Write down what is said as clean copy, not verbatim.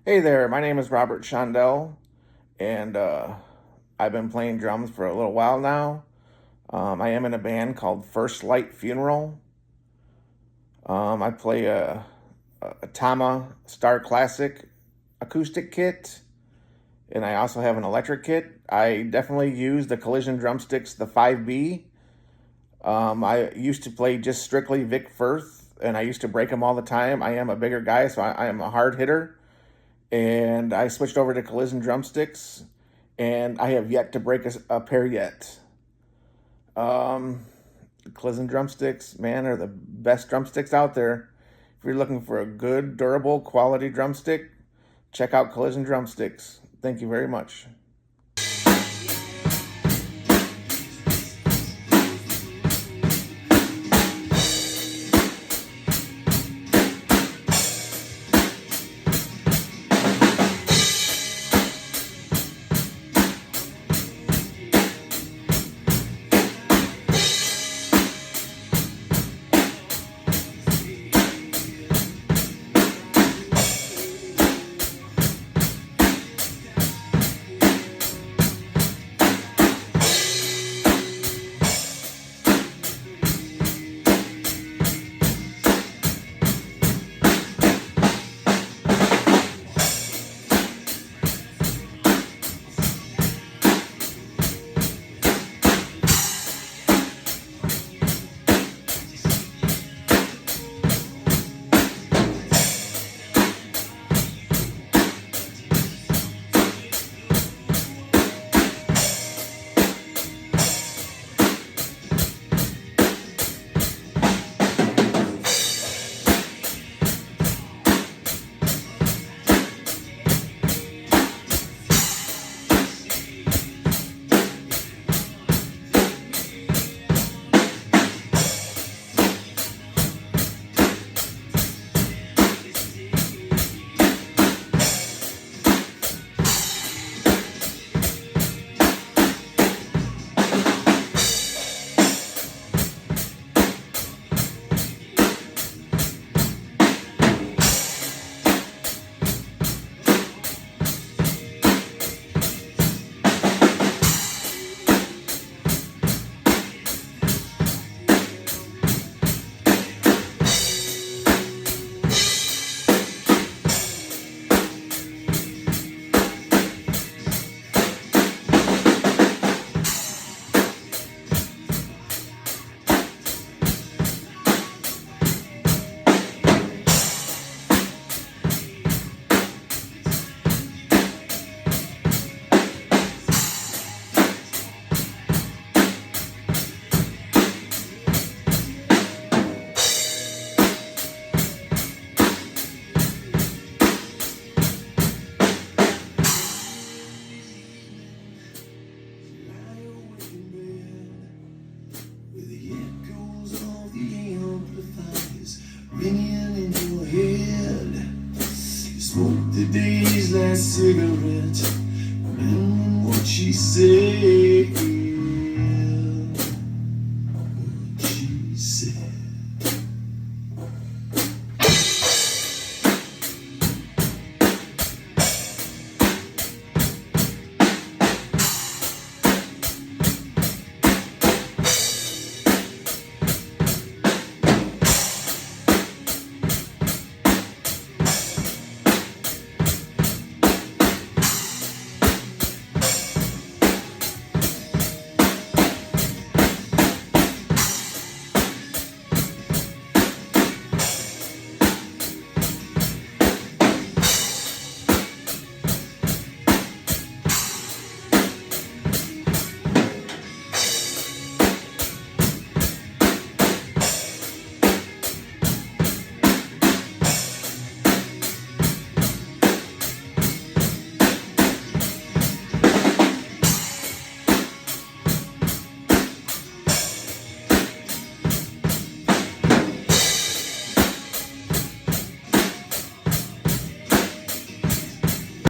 Hey there, my name is Robert Shondel, and I've been playing drums for a little while now. I am in a band called First Light Funeral. I play a Tama Star Classic acoustic kit, and I also have an electric kit. I definitely use the Collision Drumsticks, the 5B. I used to play just strictly Vic Firth, and I used to break them all the time. I am a bigger guy, so I am a hard hitter. And I switched over to Collision Drumsticks, and I have yet to break a pair yet. Collision Drumsticks, man, are the best drumsticks out there. If you're looking for a good, durable, quality drumstick, check out Collision Drumsticks. Thank you very much. Ringing in your head, you smoke the day's last cigarette, remembering what she said. What she said.